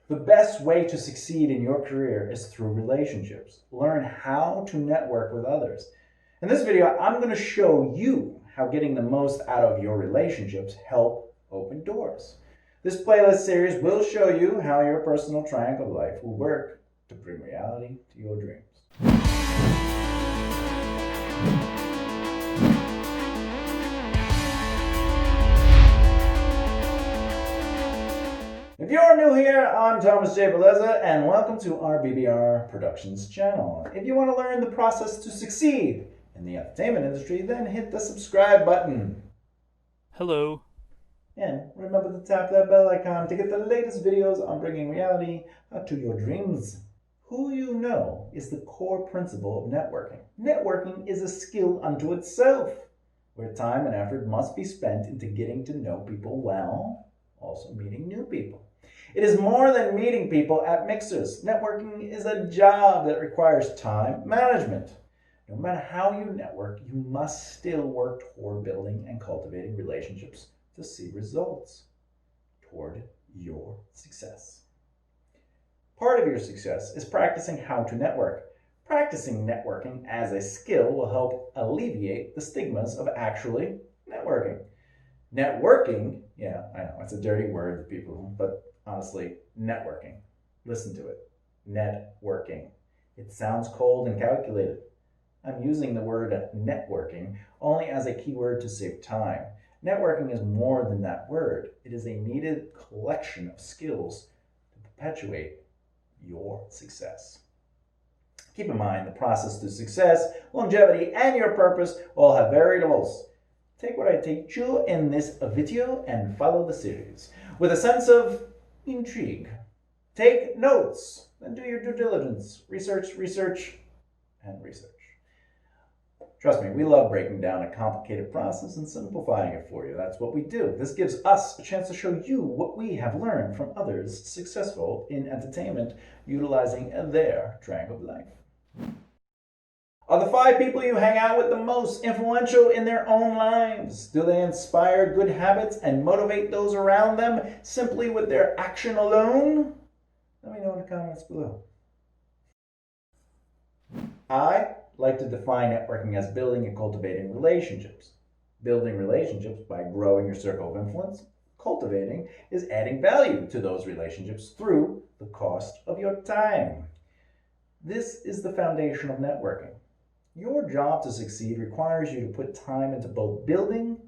The best way to succeed in your career is through relationships. Learn how to network with others. In this video, I'm going to show you how getting the most out of your relationships help open doors. This playlist series will show you how your personal triangle of life will work to bring reality to your dreams. If you're new here, I'm Thomas J. Beleza, and welcome to our BBR Productions channel. If you want to learn the process to succeed in the entertainment industry, then hit the subscribe button. Hello. And remember to tap that bell icon to get the latest videos on bringing reality to your dreams. Who you know is the core principle of networking. Networking is a skill unto itself, where time and effort must be spent into getting to know people well, also meeting new people. It is more than meeting people at mixers. Networking is a job that requires time management. No matter how you network, you must still work toward building and cultivating relationships to see results toward your success. Part of your success is practicing how to network. Practicing networking as a skill will help alleviate the stigmas of actually networking. Networking, yeah, I know, it's a dirty word to people, but honestly, networking. Listen to it. Networking. It sounds cold and calculated. I'm using the word networking only as a keyword to save time. Networking is more than that word. It is a needed collection of skills to perpetuate your success. Keep in mind, the process to success, longevity, and your purpose all have variables. Take what I teach you in this video and follow the series with a sense of intrigue. Take notes, then do your due diligence. Research, and research. Trust me, we love breaking down a complicated process and simplifying it for you. That's what we do. This gives us a chance to show you what we have learned from others successful in entertainment utilizing their triangle of life. Are the 5 people you hang out with the most influential in their own lives? Do they inspire good habits and motivate those around them simply with their action alone? Let me know in the comments below. I like to define networking as building and cultivating relationships. Building relationships by growing your circle of influence. Cultivating is adding value to those relationships through the cost of your time. This is the foundation of networking. Your job to succeed requires you to put time into both building,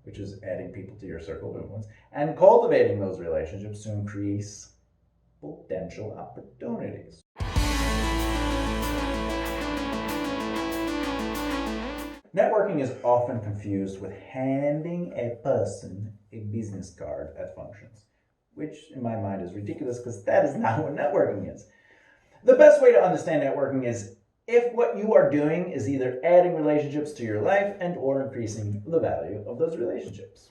which is adding people to your circle of influence, and cultivating those relationships to increase potential opportunities. Networking is often confused with handing a person a business card at functions, which in my mind is ridiculous because that is not what networking is. The best way to understand networking is if what you are doing is either adding relationships to your life and or increasing the value of those relationships.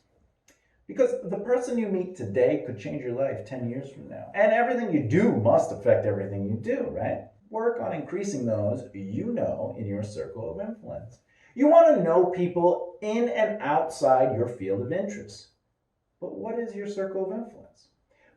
Because the person you meet today could change your life 10 years from now. And everything you do must affect everything you do, right? Work on increasing those you know in your circle of influence. You want to know people in and outside your field of interest. But what is your circle of influence?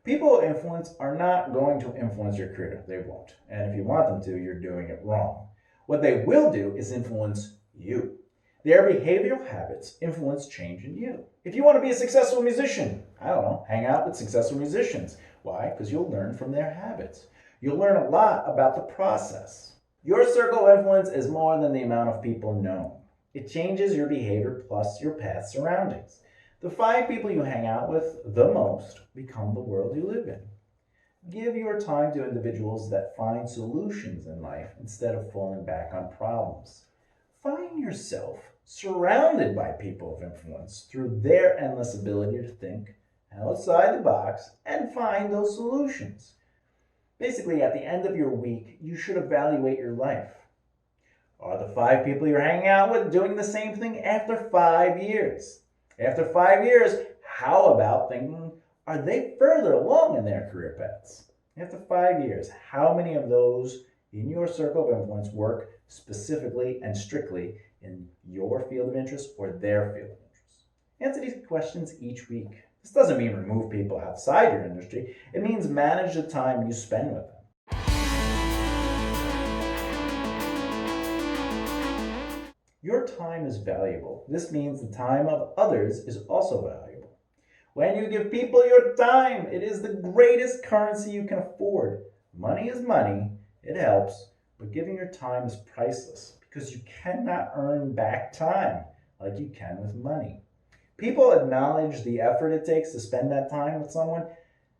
People of influence are not going to influence your career. They won't. And if you want them to, you're doing it wrong. What they will do is influence you. Their behavioral habits influence change in you. If you want to be a successful musician, I don't know, hang out with successful musicians. Why? Because you'll learn from their habits. You'll learn a lot about the process. Your circle of influence is more than the amount of people known. It changes your behavior plus your past surroundings. The 5 people you hang out with the most become the world you live in. Give your time to individuals that find solutions in life instead of falling back on problems. Find yourself surrounded by people of influence through their endless ability to think outside the box and find those solutions. Basically, at the end of your week, you should evaluate your life. Are the 5 people you're hanging out with doing the same thing after 5 years? After 5 years, how about thinking, are they further along in their career paths? After 5 years, how many of those in your circle of influence work specifically and strictly in your field of interest or their field of interest? Answer these questions each week This doesn't mean remove people outside your industry. It means manage the time you spend with them. Your time is valuable. This means the time of others is also valuable. When you give people your time, it is the greatest currency you can afford. Money is money, it helps, but giving your time is priceless because you cannot earn back time like you can with money. People acknowledge the effort it takes to spend that time with someone,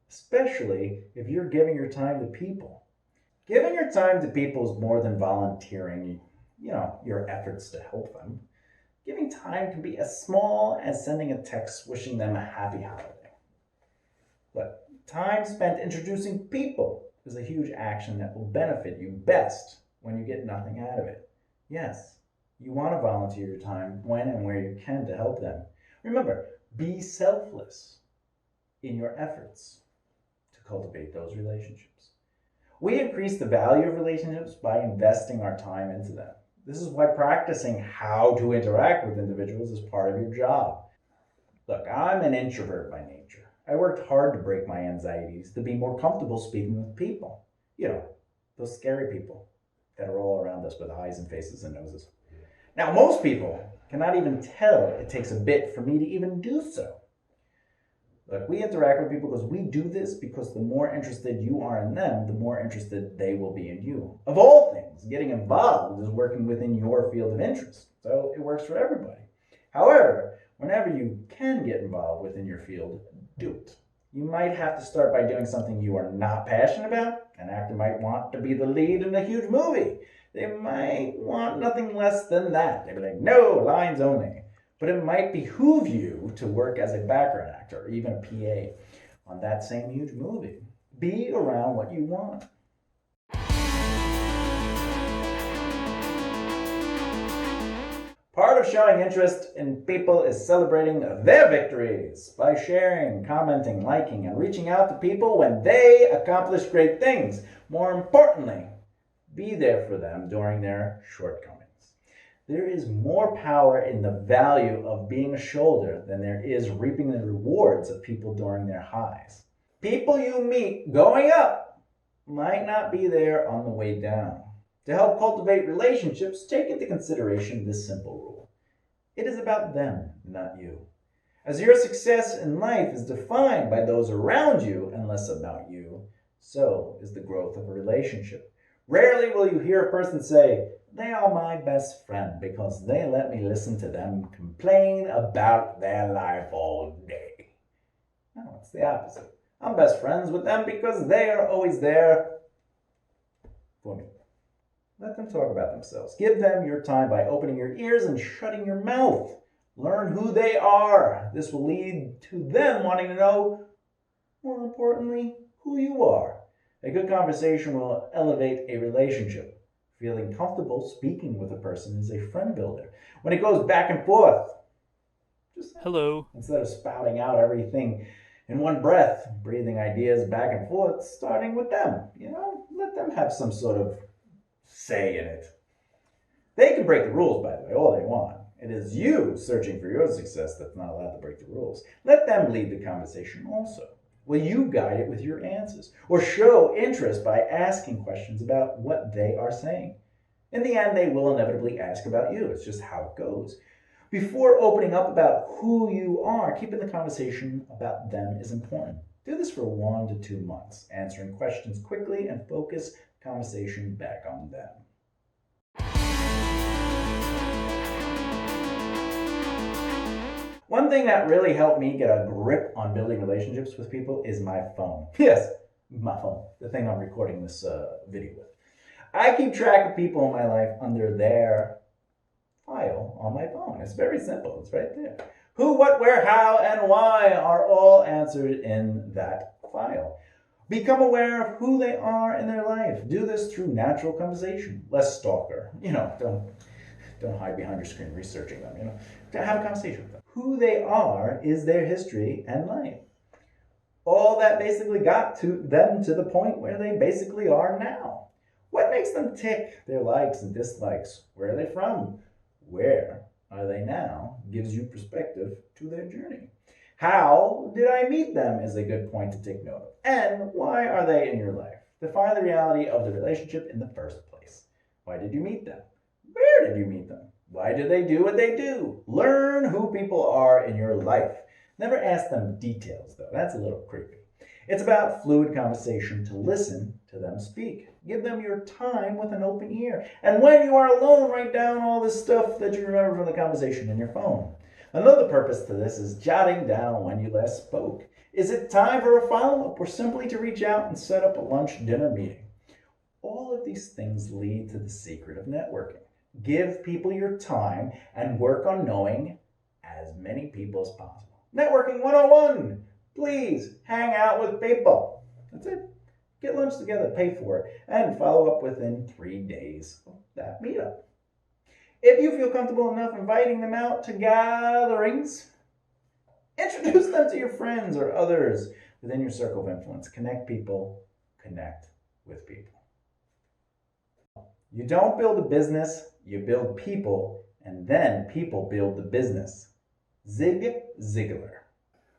especially if you're giving your time to people. Giving your time to people is more than volunteering, your efforts to help them. Giving time can be as small as sending a text wishing them a happy holiday. But time spent introducing people is a huge action that will benefit you best when you get nothing out of it. Yes, you want to volunteer your time when and where you can to help them. Remember, be selfless in your efforts to cultivate those relationships. We increase the value of relationships by investing our time into them. This is why practicing how to interact with individuals is part of your job. Look, I'm an introvert by nature. I worked hard to break my anxieties to be more comfortable speaking with people. Those scary people that are all around us with eyes and faces and noses. Now, most people cannot even tell it takes a bit for me to even do so. Look, we interact with people because we do this because the more interested you are in them, the more interested they will be in you. Of all things, getting involved is working within your field of interest, so it works for everybody. However, whenever you can get involved within your field, do it. You might have to start by doing something you are not passionate about. An actor might want to be the lead in a huge movie. They might want nothing less than that. They'd be like, no, lines only. But it might behoove you to work as a background actor or even a PA on that same huge movie. Be around what you want. Part of showing interest in people is celebrating their victories by sharing, commenting, liking, and reaching out to people when they accomplish great things. More importantly, be there for them during their shortcomings. There is more power in the value of being a shoulder than there is reaping the rewards of people during their highs. People you meet going up might not be there on the way down. To help cultivate relationships, take into consideration this simple rule. It is about them, not you. As your success in life is defined by those around you and less about you, so is the growth of a relationship. Rarely will you hear a person say, they are my best friend because they let me listen to them complain about their life all day. No, it's the opposite. I'm best friends with them because they are always there for me. Let them talk about themselves. Give them your time by opening your ears and shutting your mouth. Learn who they are. This will lead to them wanting to know, more importantly, who you are. A good conversation will elevate a relationship. Feeling comfortable speaking with a person is a friend builder. When it goes back and forth, just hello, instead of spouting out everything in one breath, breathing ideas back and forth, starting with them. Let them have some sort of say in it. They can break the rules, by the way, all they want. It is you searching for your success that's not allowed to break the rules. Let them lead the conversation also. Will you guide it with your answers or show interest by asking questions about what they are saying? In the end, they will inevitably ask about you. It's just how it goes. Before opening up about who you are, keeping the conversation about them is important. Do this for 1 to 2 months, answering questions quickly and focus the conversation back on them. One thing that really helped me get a grip on building relationships with people is my phone. Yes, my phone, the thing I'm recording this video with. I keep track of people in my life under their file on my phone. It's very simple. It's right there. Who, what, where, how, and why are all answered in that file. Become aware of who they are in their life. Do this through natural conversation. Less stalker. Don't hide behind your screen researching them. Have a conversation with them. Who they are is their history and life. All that basically got to them to the point where they basically are now. What makes them tick? Their likes and dislikes. Where are they from? Where are they now? Gives you perspective to their journey. How did I meet them is a good point to take note of. And why are they in your life? Define the reality of the relationship in the first place. Why did you meet them? Where did you meet them? Why do they do what they do? Learn who people are in your life. Never ask them details, though. That's a little creepy. It's about fluid conversation to listen to them speak. Give them your time with an open ear. And when you are alone, write down all the stuff that you remember from the conversation in your phone. Another purpose to this is jotting down when you last spoke. Is it time for a follow-up or simply to reach out and set up a lunch dinner meeting? All of these things lead to the secret of networking. Give people your time and work on knowing as many people as possible. Networking 101. Please hang out with people. That's it. Get lunch together, pay for it, and follow up within 3 days of that meetup. If you feel comfortable enough inviting them out to gatherings, introduce them to your friends or others within your circle of influence. Connect people, connect with people. You don't build a business, you build people, and then people build the business. Zig Ziglar.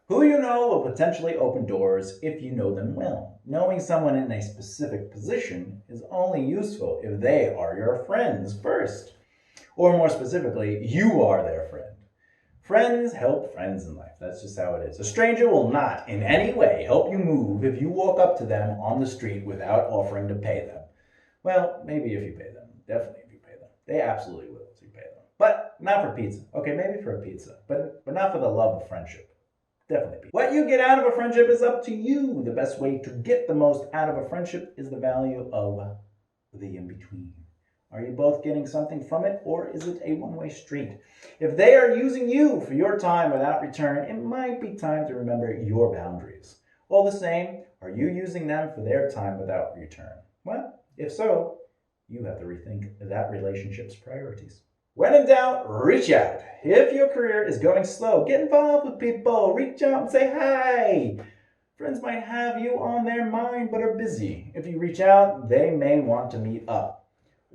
Who you know will potentially open doors if you know them well. Knowing someone in a specific position is only useful if they are your friends first. Or more specifically, you are their friend. Friends help friends in life. That's just how it is. A stranger will not in any way help you move if you walk up to them on the street without offering to pay them. Well, maybe if you pay them. Definitely if you pay them. They absolutely will if you pay them. But not for pizza. Okay, maybe for a pizza. But not for the love of friendship. Definitely pizza. What you get out of a friendship is up to you. The best way to get the most out of a friendship is the value of the in-between. Are you both getting something from it, or is it a one-way street? If they are using you for your time without return, it might be time to remember your boundaries. All the same, are you using them for their time without return? Well, if so, you have to rethink that relationship's priorities. When in doubt, reach out. If your career is going slow, get involved with people. Reach out and say hi. Friends might have you on their mind but are busy. If you reach out, they may want to meet up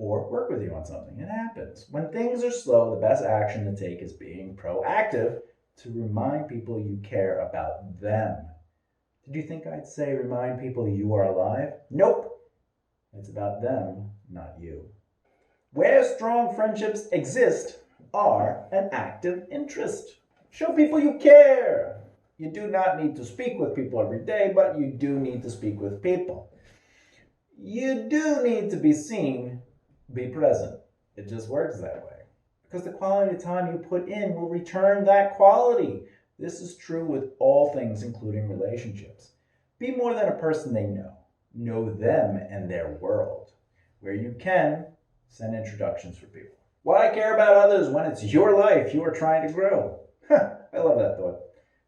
or work with you on something. It happens. When things are slow, the best action to take is being proactive to remind people you care about them. Did you think I'd say remind people you are alive? Nope. It's about them, not you. Where strong friendships exist are an active interest. Show people you care. You do not need to speak with people every day, but you do need to speak with people. You do need to be seen. Be present. It just works that way. Because the quality of time you put in will return that quality. This is true with all things, including relationships. Be more than a person they know. Know them and their world. Where you can, send introductions for people. Why care about others when it's your life you are trying to grow? I love that thought.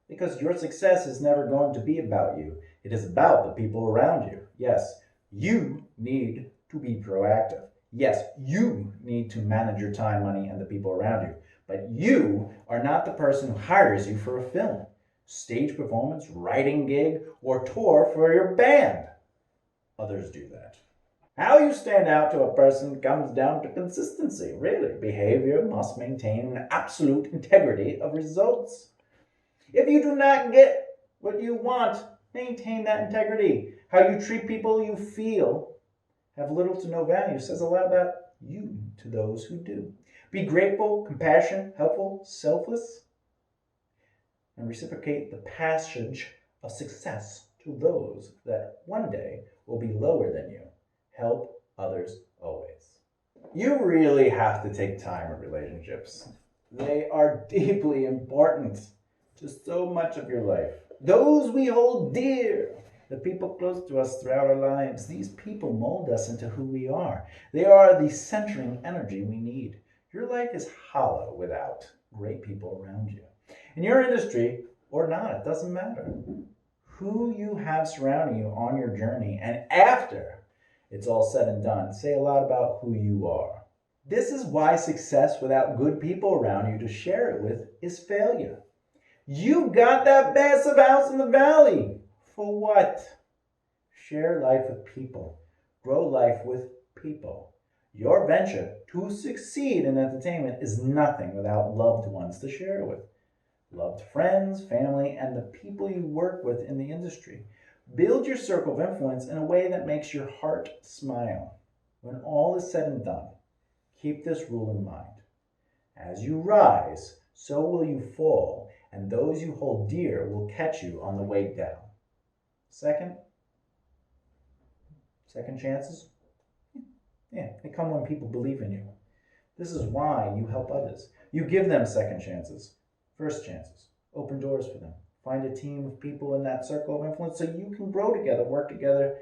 Because your success is never going to be about you. It is about the people around you. Yes, you need to be proactive. Yes, you need to manage your time, money, and the people around you. But you are not the person who hires you for a film, stage performance, writing gig, or tour for your band. Others do that. How you stand out to a person comes down to consistency, really. Behavior must maintain an absolute integrity of results. If you do not get what you want, maintain that integrity. How you treat people you feel have little to no value says a lot about you to those who do. Be grateful, compassionate, helpful, selfless, and reciprocate the passage of success to those that one day will be lower than you. Help others always. You really have to take time in relationships. They are deeply important to so much of your life. Those we hold dear, the people close to us throughout our lives, these people mold us into who we are. They are the centering energy we need. Your life is hollow without great people around you. In your industry or not, it doesn't matter. Who you have surrounding you on your journey and after it's all said and done, say a lot about who you are. This is why success without good people around you to share it with is failure. You got that massive house in the valley. For what? Share life with people. Grow life with people. Your venture to succeed in entertainment is nothing without loved ones to share it with. loved friends, family, and the people you work with in the industry. Build your circle of influence in a way that makes your heart smile. When all is said and done, keep this rule in mind. As you rise, so will you fall, and those you hold dear will catch you on the way down. Second chances? Yeah, they come when people believe in you. This is why you help others. You give them second chances, first chances. Open doors for them. Find a team of people in that circle of influence so you can grow together, work together,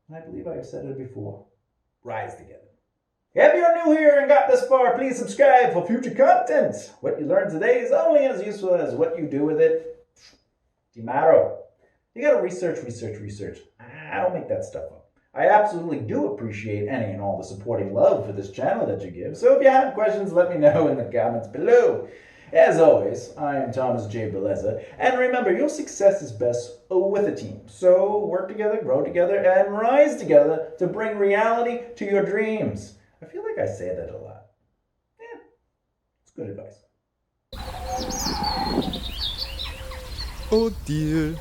and I believe I've said it before, rise together. If you're new here and got this far, please subscribe for future content. What you learned today is only as useful as what you do with it tomorrow. You gotta research. I don't make that stuff up. I absolutely do appreciate any and all the supporting love for this channel that you give, so if you have questions, let me know in the comments below. As always, I am Thomas J. Beleza, and remember, your success is best with a team. So work together, grow together, and rise together to bring reality to your dreams. I feel like I say that a lot. Yeah, it's good advice. Oh dear.